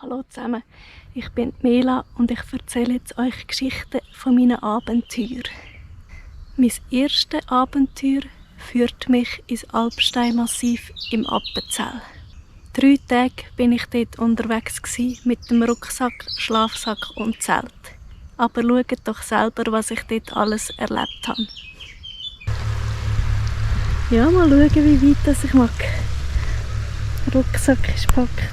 Hallo zusammen, ich bin Mela und ich erzähle jetzt euch Geschichten von meinen Abenteuern. Mein erstes Abenteuer führt mich ins Alpsteinmassiv im Appenzell. 3 Tage bin ich dort unterwegs mit dem Rucksack, Schlafsack und Zelt. Aber schaut doch selber, was ich dort alles erlebt habe. Ja, mal schauen, wie weit das ich mag. Der Rucksack ist gepackt.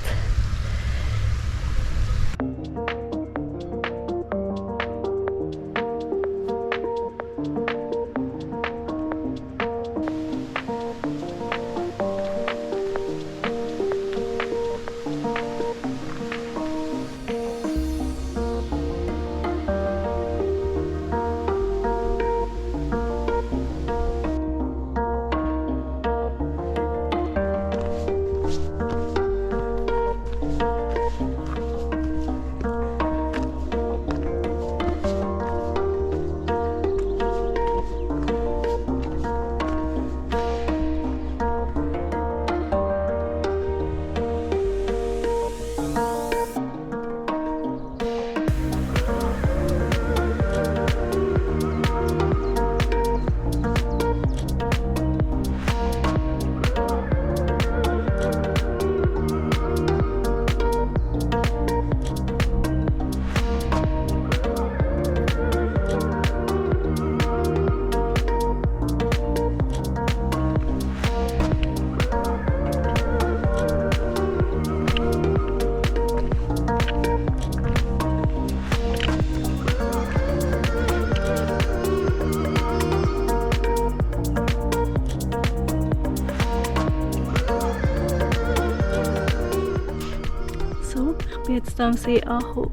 So, ich bin jetzt am See angekommen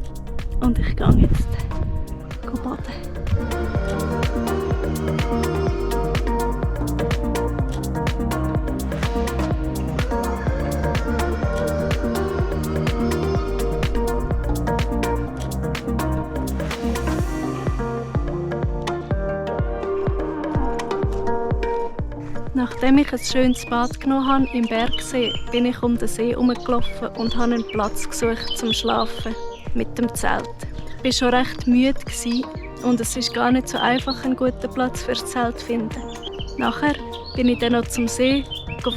und ich gehe jetzt baden. Nachdem ich ein schönes Bad genommen habe im Bergsee, bin ich um den See herumgelaufen und habe einen Platz gesucht zum Schlafen mit dem Zelt. Ich war schon recht müde und es ist gar nicht so einfach, einen guten Platz fürs Zelt zu finden. Nachher bin ich dann noch zum See,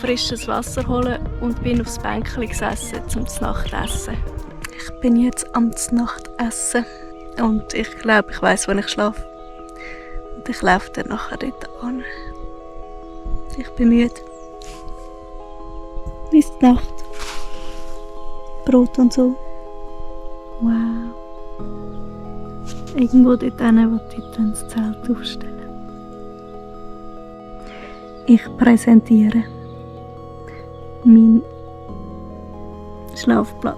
frisches Wasser holen und bin aufs Bänkchen gesessen zum Nachtessen. Ich bin jetzt am Nachtessen und ich glaube, ich weiss, wo ich schlafe. Und ich laufe dann nachher dort an. Ich bin müde. Bis die Nacht. Brot und so. Wow. Irgendwo dort hin, wo ich dann das Zelt aufstellen. Ich präsentiere meinen Schlafplatz.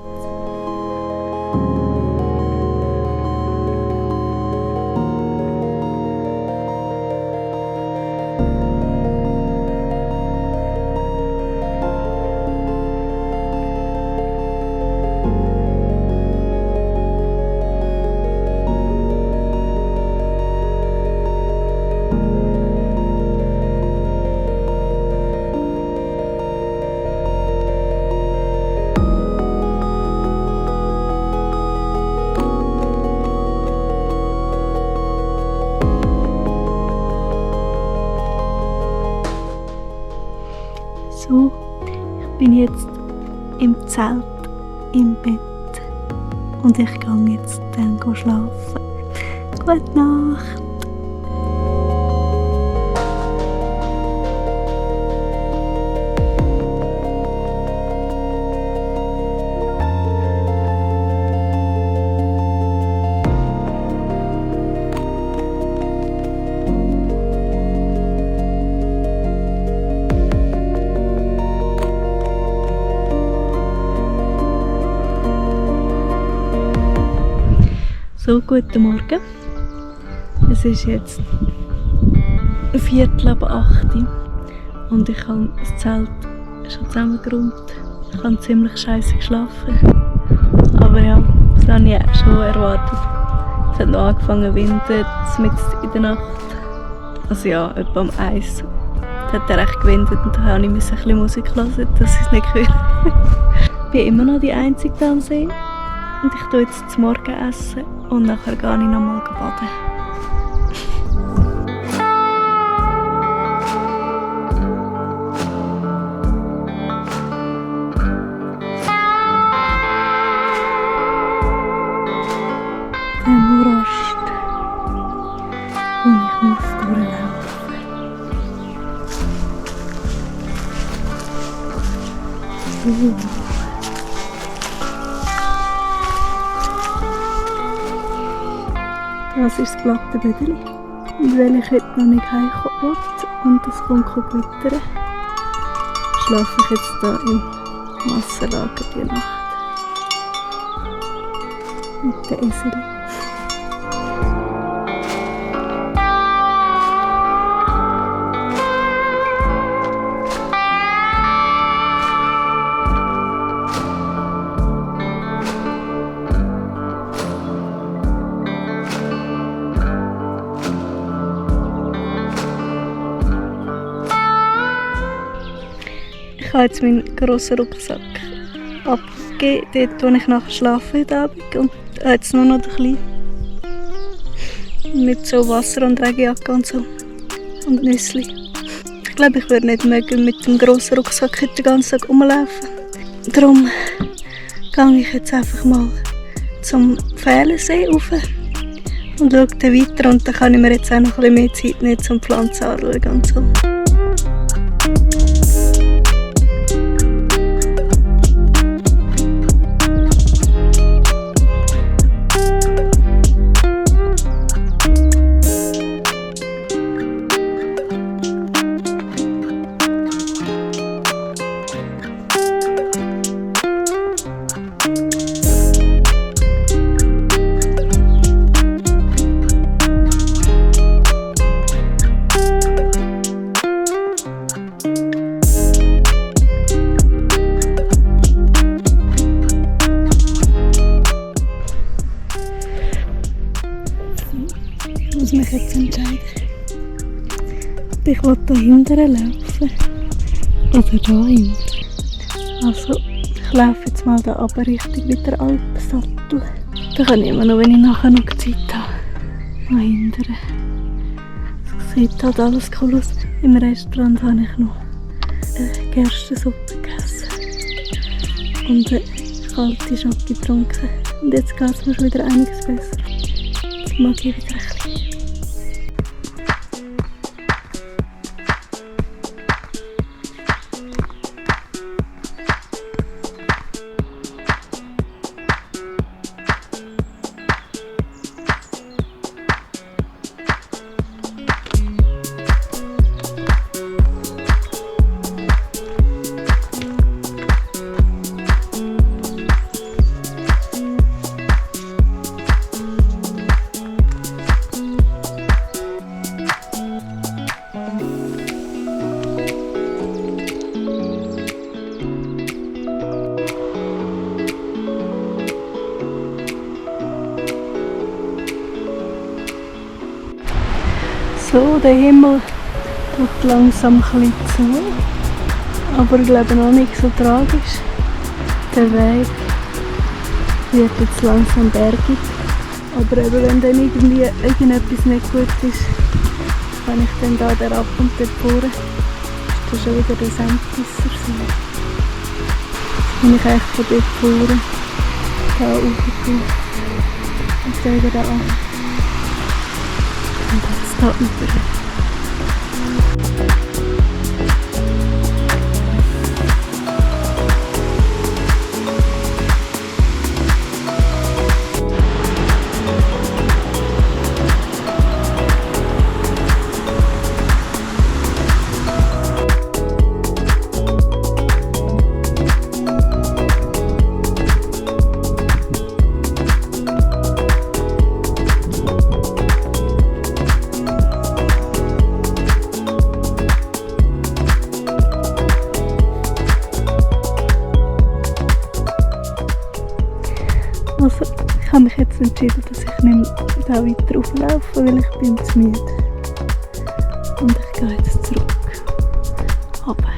So, ich bin jetzt im Zelt, im Bett und ich gehe jetzt dann schlafen. Gute Nacht! So, guten Morgen. Es ist jetzt 7:45 und ich habe das Zelt schon zusammengeräumt. Ich habe ziemlich scheiße geschlafen. Aber ja, das habe ich schon erwartet. Es hat noch angefangen zu winden, mitten in der Nacht. Also ja, etwa um 1. Es hat recht gewindet und da musste ich ein bisschen Musik hören, dass ich es nicht höre. Ich bin immer noch die Einzige da am See. Und ich tue jetzt zum Morgen essen und nachher gehe ich nochmal baden. Der Morast, und ich muss durchlaufen. Das ist das glatte Bödeli, weil ich heute noch nicht heimkommen will und es kommt gewittern, schlafe ich jetzt hier im Massenlager die Nacht. Mit den Eseli. Ich habe jetzt meinen grossen Rucksack abgegeben, dort wo ich nachher schlafe heute Abend. Und jetzt nur noch den kleinen. Mit so Wasser- und Regenjacke und so. Und Nüssli. Ich glaube, ich würde nicht mögen mit dem grossen Rucksack den ganzen Tag rumlaufen. Darum gehe ich jetzt einfach mal zum Fählensee rauf und schaue dann weiter. Und dann kann ich mir jetzt auch noch ein bisschen mehr Zeit nehmen, zum Pflanzen anschauen und so. Ich muss mich jetzt entscheiden. Ich will hier hinten laufen. Oder da hinten. Also, ich laufe jetzt mal da runter Richtung wieder Alpensattel. Da kann ich immer noch, wenn ich nachher noch Zeit habe, mal hinten. Es sieht halt alles cool aus. Im Restaurant habe ich noch Gerstensuppe gegessen. Und kalte Schoki getrunken. Und jetzt geht es mir schon wieder einiges besser. Jetzt mag ich wieder ein bisschen. So, der Himmel tut langsam ein bisschen zu, aber ich glaube noch nicht so tragisch. Der Weg wird jetzt langsam bergig, aber eben, wenn dann irgendwie irgendetwas nicht gut ist, kann ich dann da ab und dort fahren, ist dann schon wieder der Senftisser See. Jetzt bin ich eigentlich von dort fahren, da rauf und dann wieder an. Und jetzt da über. Also, ich habe mich jetzt entschieden, dass ich nicht da weiter auflaufe, weil ich bin zu müde. Und ich gehe jetzt zurück. Aber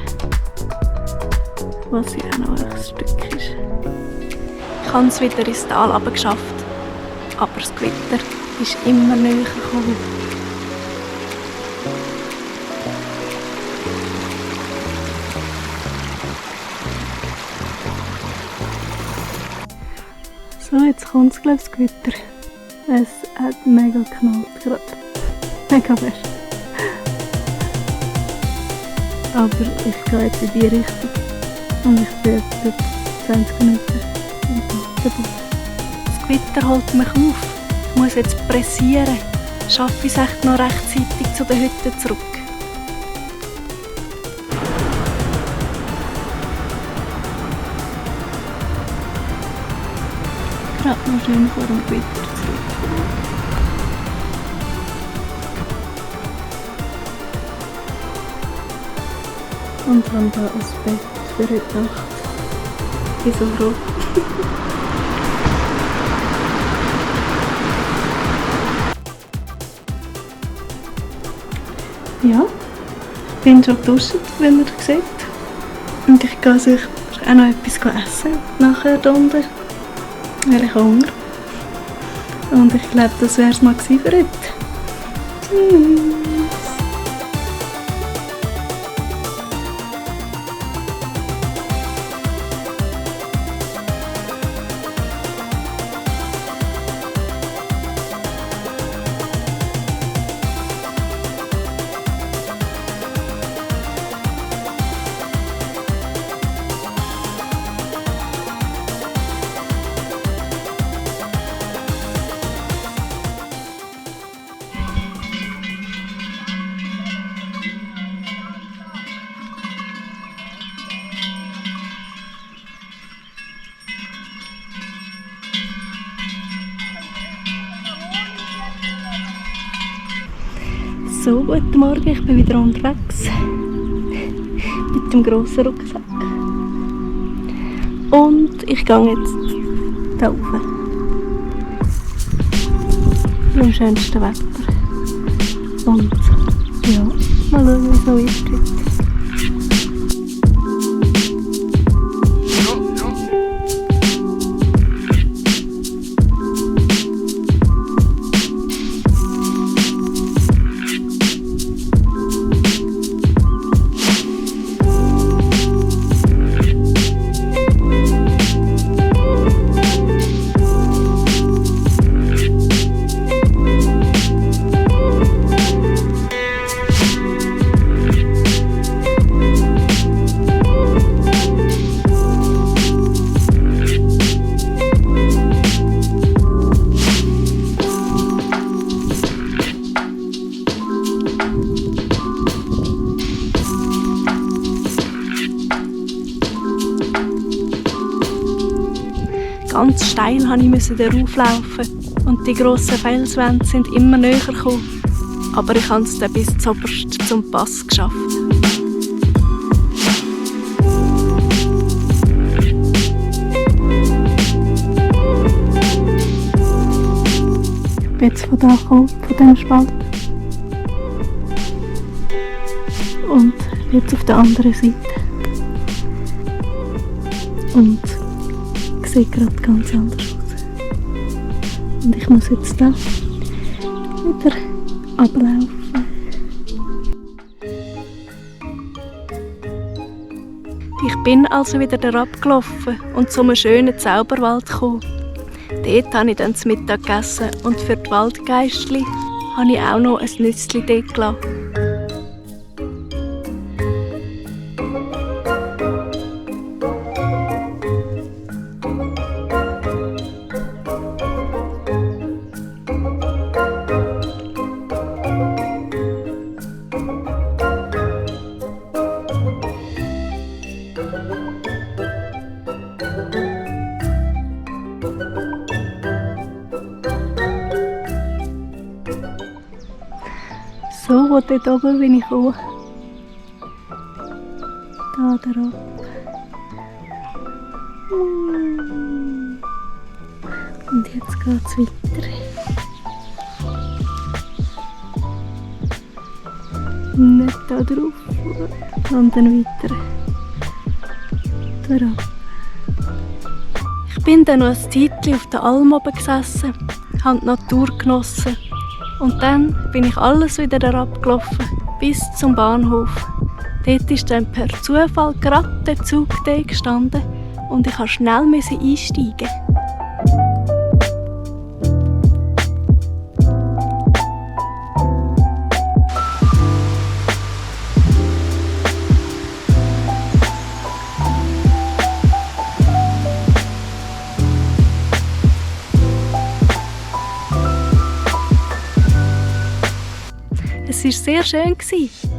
was ja auch noch ein Stück ist. Ich habe es wieder ins Tal runtergeschafft. Aber das Gewitter ist immer näher gekommen. So, jetzt kommt es, glaube ich, das Gewitter. Es hat mega geknallt gerade. Mega fest. Aber ich gehe jetzt in die Richtung. Und ich bin etwa 20 Minuten dabei. Das Gewitter holt mich auf. Ich muss jetzt pressieren. Schaffe ich es echt noch rechtzeitig zu den Hütten zurück? Gerade noch schön vor dem Gewitter zurück. Und habe hier ein Bett für heute Nacht. Ich bin so froh. Ja, ich bin schon geduscht, wie ihr seht. Und ich gehe sicher auch noch etwas essen nachher hier unten. Weil ich Hunger. Und ich glaube, das wäre es mal für heute. Tschüss. So, guten Morgen, ich bin wieder unterwegs mit dem grossen Rucksack. Und ich gehe jetzt hier rauf. Beim schönsten Wetter. Und ja, mal schauen, wie es noch weitergeht. Ganz steil musste ich darauf laufen und die grossen Felswände sind immer näher gekommen. Aber ich habe es dann bis zuoberst zum Pass geschafft. Ich bin jetzt von da gekommen, von diesem Spalt. Und jetzt auf der anderen Seite. Und sieht gerade ganz anders aus. Und ich muss jetzt da wieder ablaufen. Ich bin also wieder herabgelaufen und zu einem schönen Zauberwald gekommen. Dort habe ich dann zu Mittag gegessen und für die Waldgeistli habe ich auch noch ein Nützli dort gelassen. So, dort oben bin ich gekommen. Da drauf. Und jetzt geht es weiter. Nicht da drauf, sondern weiter. Da drauf. Ich bin dann noch ein Zeitchen auf der Alm oben gesessen, habe die Natur genossen. Und dann bin ich alles wieder herabgelaufen, bis zum Bahnhof. Dort ist dann per Zufall gerade der Zug gestanden und ich musste schnell einsteigen. Es war sehr schön.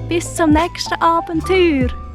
Bis zum nächsten Abenteuer.